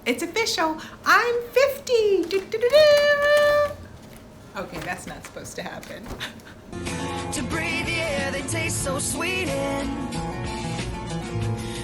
It's official. I'm 50. Do-do-do-do. Okay, that's not supposed to happen. To breathe the air, they taste so sweet and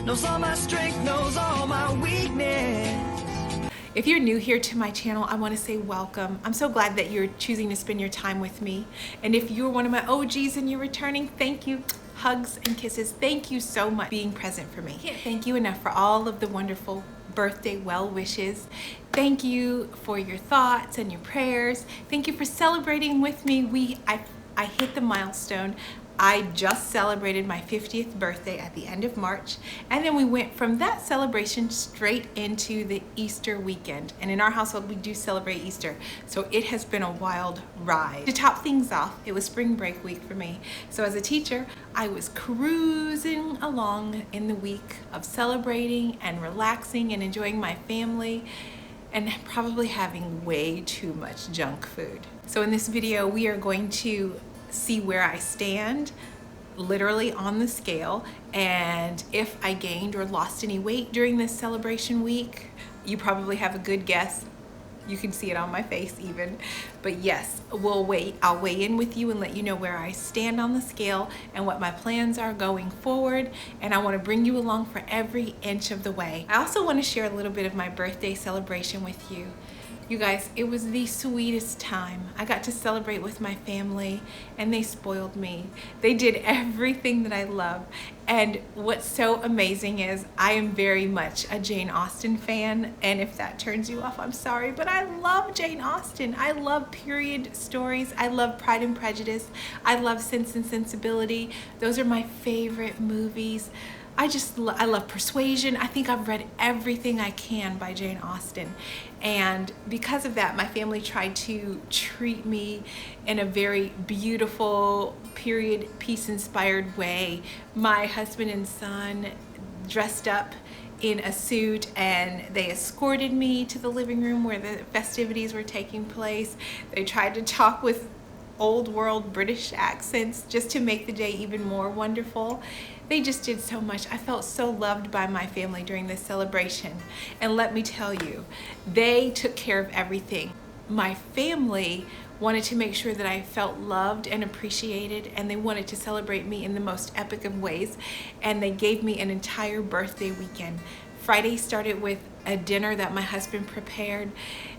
knows all my strength, knows all my weakness. If you're new here to my channel, I want to say welcome. I'm so glad that you're choosing to spend your time with me. And if you're one of my OGs and you're returning, thank you. Hugs and kisses. Thank you so much for being present for me. I can't thank you enough for all of the wonderful birthday well wishes. Thank you for your thoughts and your prayers. Thank you for celebrating with me. I hit the milestone. I just celebrated my 50th birthday at the end of March, and then we went from that celebration straight into the Easter weekend. And in our household, we do celebrate Easter, so it has been a wild ride. To top things off, it was spring break week for me. So as a teacher, I was cruising along in the week of celebrating and relaxing and enjoying my family, and probably having way too much junk food. So in this video, we are going to see where I stand literally on the scale, and if I gained or lost any weight during this celebration week. You probably have a good guess. You can see it on my face even. But yes, I'll weigh in with you and let you know where I stand on the scale and what my plans are going forward. And I want to bring you along for every inch of the way. I also want to share a little bit of my birthday celebration with you. You guys, it was the sweetest time. I got to celebrate with my family, and they spoiled me. They did everything that I love. And what's so amazing is I am very much a Jane Austen fan, and if that turns you off, I'm sorry, but I love Jane Austen. I love period stories. I love Pride and Prejudice. I love Sense and Sensibility. Those are my favorite movies. I love Persuasion. I think I've read everything I can by Jane Austen. And because of that, my family tried to treat me in a very beautiful period piece inspired way. My husband and son dressed up in a suit, and they escorted me to the living room where the festivities were taking place. They tried to talk with old world British accents just to make the day even more wonderful. They just did so much. I felt so loved by my family during this celebration. And let me tell you, they took care of everything. My family wanted to make sure that I felt loved and appreciated, and they wanted to celebrate me in the most epic of ways. And they gave me an entire birthday weekend. Friday started with a dinner that my husband prepared,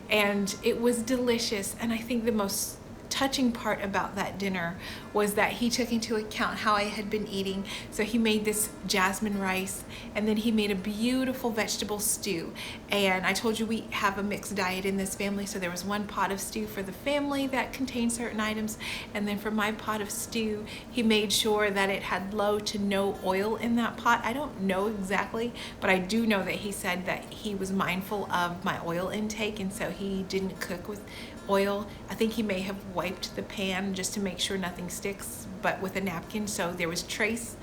and it was delicious. And I think the most touching part about that dinner was that he took into account how I had been eating. So he made this jasmine rice, and then he made a beautiful vegetable stew. And I told you we have a mixed diet in this family, so there was one pot of stew for the family that contained certain items, and then for my pot of stew, he made sure that it had low to no oil in that pot. I don't know exactly, but I do know that he said that he was mindful of my oil intake, and so he didn't cook with oil. I think he may have wiped the pan just to make sure nothing sticks, but with a napkin, so there was trace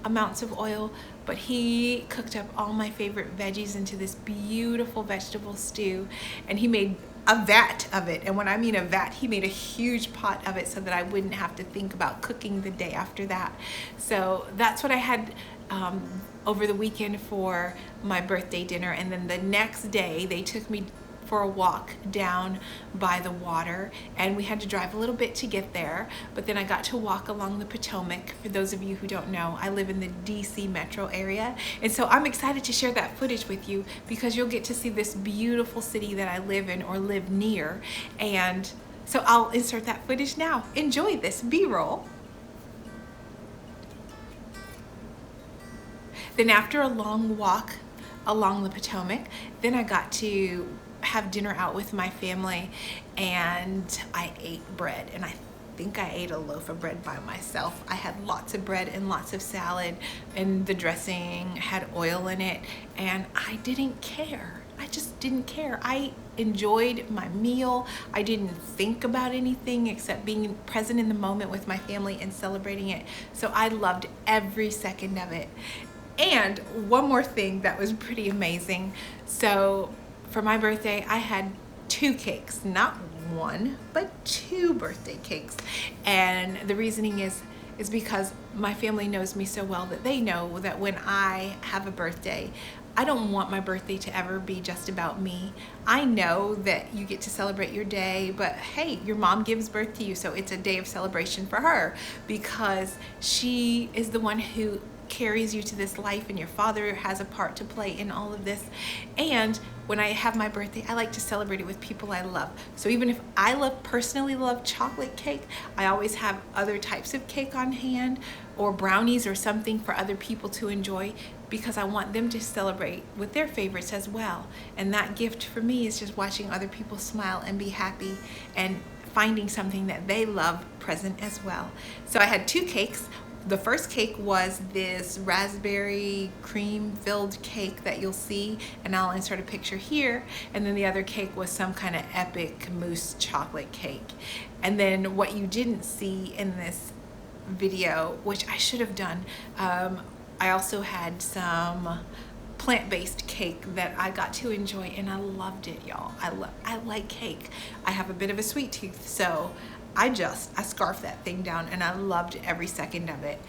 amounts of oil. But he cooked up all my favorite veggies into this beautiful vegetable stew, and he made a vat of it. And when I mean a vat, he made a huge pot of it so that I wouldn't have to think about cooking the day after that. So that's what I had over the weekend for my birthday dinner. And then the next day they took me for a walk down by the water, and we had to drive a little bit to get there, but then I got to walk along the Potomac. For those of you who don't know, I live in the DC metro area, and so I'm excited to share that footage with you because you'll get to see this beautiful city that I live in or live near. And so I'll insert that footage now. Enjoy this B-roll. Then after a long walk along the Potomac, then I got to have dinner out with my family, and I ate bread, and I think I ate a loaf of bread by myself. I had lots of bread and lots of salad, and the dressing had oil in it, and I didn't care. I just didn't care. I enjoyed my meal. I didn't think about anything except being present in the moment with my family and celebrating it. So I loved every second of it. And one more thing that was pretty amazing. So for my birthday, I had 2 cakes, not one, but 2 birthday cakes. And the reasoning is because my family knows me so well that they know that when I have a birthday, I don't want my birthday to ever be just about me. I know that you get to celebrate your day, but hey, your mom gives birth to you, so it's a day of celebration for her because she is the one who carries you to this life, and your father has a part to play in all of this. And when I have my birthday, I like to celebrate it with people I love. So even if I personally love chocolate cake, I always have other types of cake on hand, or brownies or something for other people to enjoy, because I want them to celebrate with their favorites as well. And that gift for me is just watching other people smile and be happy and finding something that they love present as well. So I had 2 cakes. The first cake was this raspberry cream filled cake that you'll see, and I'll insert a picture here. And then the other cake was some kind of epic mousse chocolate cake. And then what you didn't see in this video, which I should have done, I also had some plant-based cake that I got to enjoy, and I loved it, y'all. I like cake. I have a bit of a sweet tooth, so I scarfed that thing down, and I loved every second of it.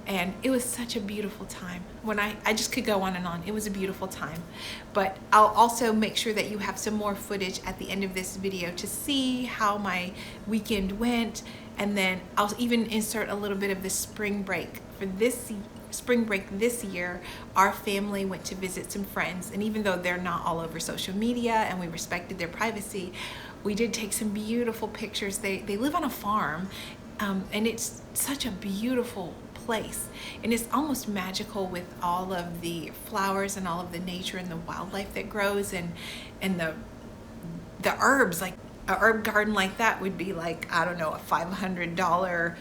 And it was such a beautiful time. When I just could go on and on. It was a beautiful time. But I'll also make sure that you have some more footage at the end of this video to see how my weekend went. And then I'll even insert a little bit of the spring break. For this spring break this year, our family went to visit some friends, and even though they're not all over social media and we respected their privacy, we did take some beautiful pictures. They live on a farm, and it's such a beautiful place, and it's almost magical with all of the flowers and all of the nature and the wildlife that grows, and the herbs. Like a herb garden like that would be like, I don't know, a $500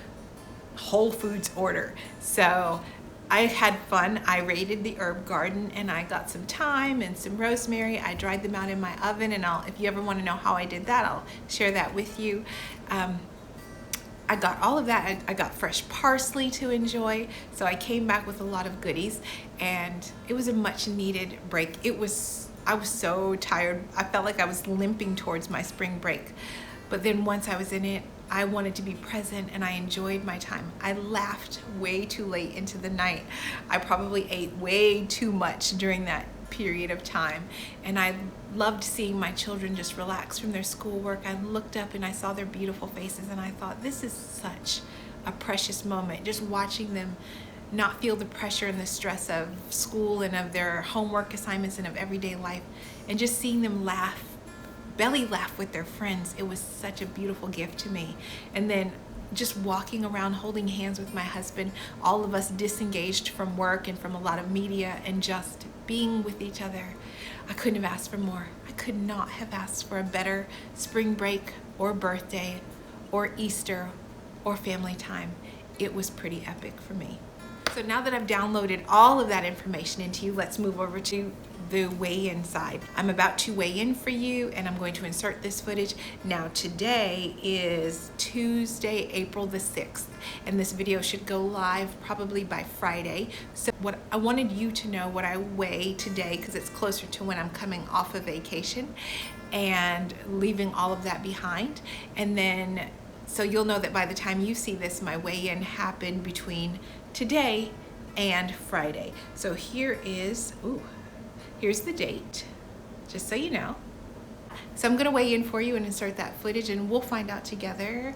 Whole Foods order. So I had fun. I raided the herb garden, and I got some thyme and some rosemary. I dried them out in my oven, and if you ever want to know how I did that, I'll share that with you. I got all of that. I got fresh parsley to enjoy. So I came back with a lot of goodies, and it was a much needed break. I was so tired. I felt like I was limping towards my spring break. But then once I was in it, I wanted to be present, and I enjoyed my time. I laughed way too late into the night. I probably ate way too much during that period of time, and I loved seeing my children just relax from their schoolwork. I looked up and I saw their beautiful faces, and I thought, this is such a precious moment, just watching them not feel the pressure and the stress of school and of their homework assignments and of everyday life, and just seeing them laugh, belly laugh with their friends. It was such a beautiful gift to me. And then just walking around holding hands with my husband, all of us disengaged from work and from a lot of media, and just being with each other. I couldn't have asked for more. I could not have asked for a better spring break or birthday or Easter or family time. It was pretty epic for me. So now that I've downloaded all of that information into you, let's move over to the weigh-in side. I'm about to weigh in for you, and I'm going to insert this footage. Now today is Tuesday, April the 6th, and this video should go live probably by Friday. So what I wanted you to know what I weigh today, because it's closer to when I'm coming off of vacation and leaving all of that behind. And then so you'll know that by the time you see this, my weigh-in happened between today and Friday. So here's the date, just so you know. So I'm gonna weigh in for you and insert that footage, and we'll find out together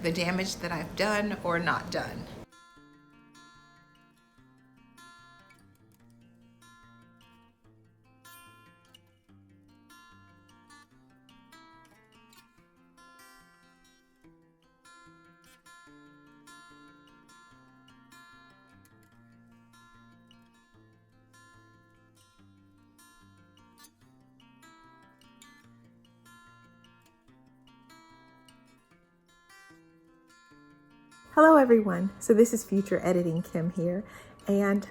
the damage that I've done or not done. Hello everyone, so this is Future Editing Kim here, and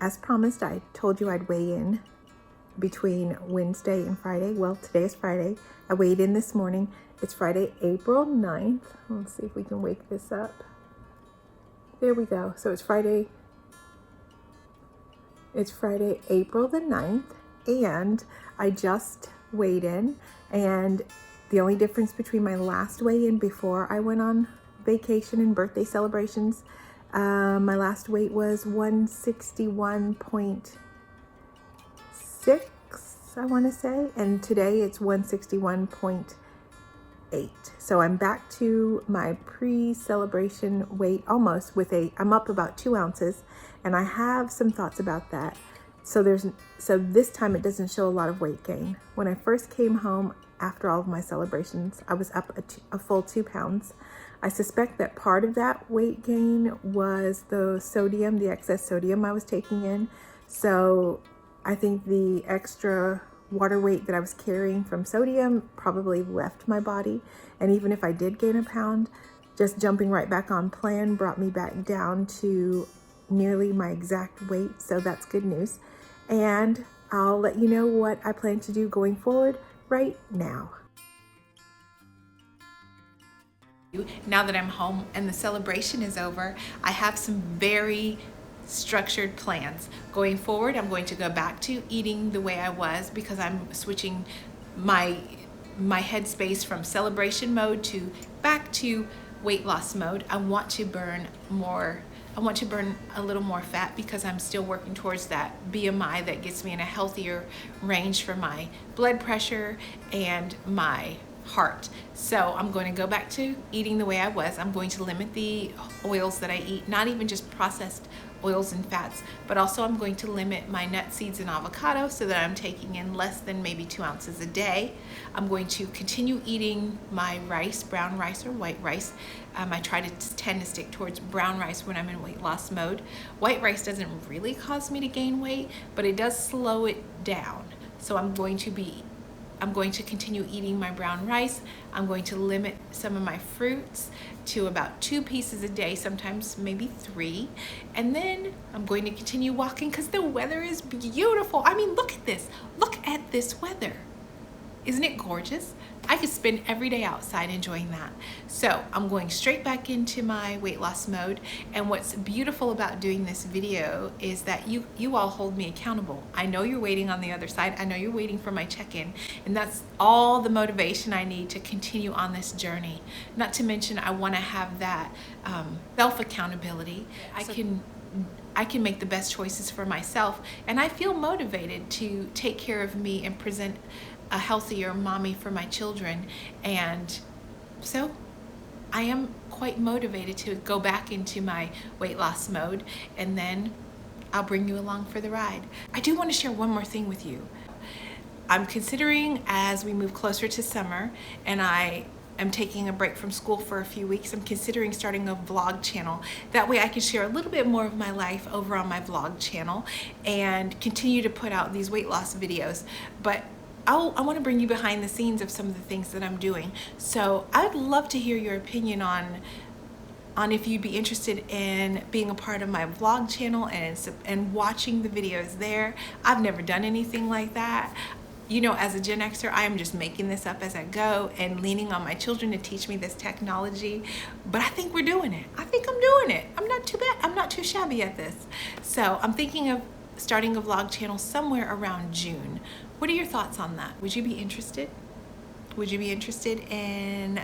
as promised, I told you I'd weigh in between Wednesday and Friday. Well, today is Friday. I weighed in this morning. It's Friday, April 9th. Let's see if we can wake this up. There we go. So it's Friday, April the 9th, and I just weighed in, and the only difference between my last weigh-in before I went on vacation and birthday celebrations, my last weight was 161.8, I want to say, and today it's 161.8. So I'm back to my pre-celebration weight almost I'm up about 2 ounces, and I have some thoughts about that. So this time it doesn't show a lot of weight gain. When I first came home after all of my celebrations, I was up a full 2 pounds. I suspect that part of that weight gain was the excess sodium I was taking in. So I think the extra water weight that I was carrying from sodium probably left my body. And even if I did gain a pound, just jumping right back on plan brought me back down to nearly my exact weight. So that's good news. And I'll let you know what I plan to do going forward right now. Now that I'm home and the celebration is over, I have some very structured plans. Going forward, I'm going to go back to eating the way I was because I'm switching my headspace from celebration mode to back to weight loss mode. I want to burn a little more fat because I'm still working towards that BMI that gets me in a healthier range for my blood pressure and my heart. So I'm going to go back to eating the way I was. I'm going to limit the oils that I eat, not even just processed oils and fats, but also I'm going to limit my nuts, seeds, and avocado so that I'm taking in less than maybe 2 ounces a day. I'm going to continue eating my rice, brown rice or white rice. I tend to stick towards brown rice when I'm in weight loss mode. White rice doesn't really cause me to gain weight, but it does slow it down. So I'm going to continue eating my brown rice. I'm going to limit some of my fruits to about 2 pieces a day, sometimes maybe 3. And then I'm going to continue walking because the weather is beautiful. I mean, look at this. Look at this weather. Isn't it gorgeous? I could spend every day outside enjoying that. So I'm going straight back into my weight loss mode. And what's beautiful about doing this video is that you all hold me accountable. I know you're waiting on the other side. I know you're waiting for my check-in. And that's all the motivation I need to continue on this journey. Not to mention, I want to have that self-accountability. I can make the best choices for myself. And I feel motivated to take care of me and present a healthier mommy for my children. And so I am quite motivated to go back into my weight loss mode, and then I'll bring you along for the ride. I do want to share one more thing with you. I'm considering, as we move closer to summer and I am taking a break from school for a few weeks, I'm considering starting a vlog channel. That way I can share a little bit more of my life over on my vlog channel and continue to put out these weight loss videos. But I want to bring you behind the scenes of some of the things that I'm doing. So I'd love to hear your opinion on if you'd be interested in being a part of my vlog channel and watching the videos there. I've never done anything like that. You know, as a Gen Xer, I am just making this up as I go and leaning on my children to teach me this technology. But I think we're doing it. I think I'm doing it. I'm not too bad. I'm not too shabby at this. So I'm thinking of starting a vlog channel somewhere around June. What are your thoughts on that? Would you be interested? Would you be interested in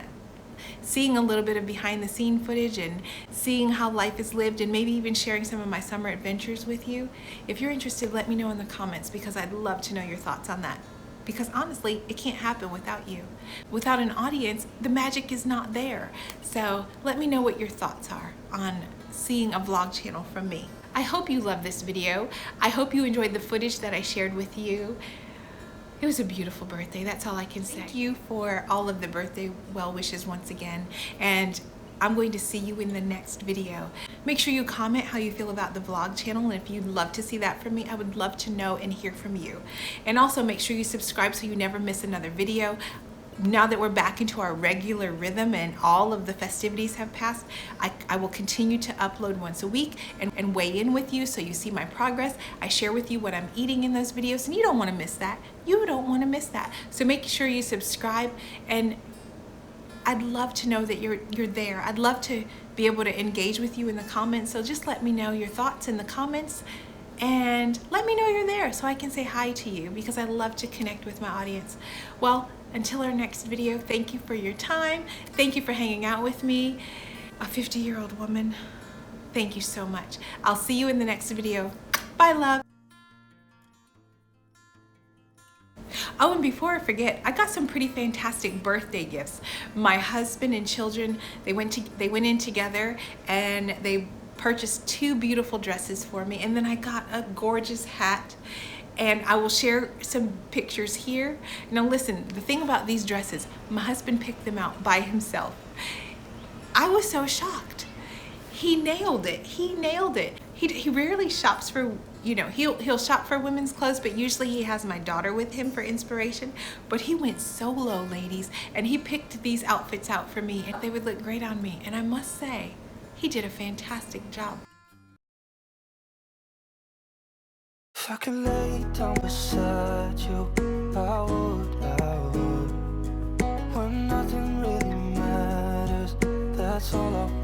seeing a little bit of behind the scene footage and seeing how life is lived, and maybe even sharing some of my summer adventures with you? If you're interested, let me know in the comments, because I'd love to know your thoughts on that. Because honestly, it can't happen without you. Without an audience, the magic is not there. So let me know what your thoughts are on seeing a vlog channel from me. I hope you love this video. I hope you enjoyed the footage that I shared with you. It was a beautiful birthday, that's all I can say. Thank you for all of the birthday well wishes once again, and I'm going to see you in the next video. Make sure you comment how you feel about the vlog channel, and if you'd love to see that from me, I would love to know and hear from you. And also make sure you subscribe so you never miss another video. Now that we're back into our regular rhythm and all of the festivities have passed, I will continue to upload once a week and weigh in with you so you see my progress. I share with you what I'm eating in those videos, and you don't want to miss that. You don't want to miss that. So make sure you subscribe, and I'd love to know that you're there. I'd love to be able to engage with you in the comments. So just let me know your thoughts in the comments, and let me know you're there so I can say hi to you, because I love to connect with my audience. Well, until our next video, thank you for your time. Thank you for hanging out with me. A 50-year-old woman, thank you so much. I'll see you in the next video. Bye, love. Oh, and before I forget, I got some pretty fantastic birthday gifts. My husband and children, they went in together and they purchased 2 beautiful dresses for me, and then I got a gorgeous hat. And I will share some pictures here. Now listen, the thing about these dresses, my husband picked them out by himself. I was so shocked. He nailed it. He nailed it. He rarely shops for, he'll shop for women's clothes, but usually he has my daughter with him for inspiration. But he went solo, ladies, and he picked these outfits out for me, and they would look great on me. And I must say, he did a fantastic job. If I could lay down beside you, I would. When nothing really matters, that's all I want.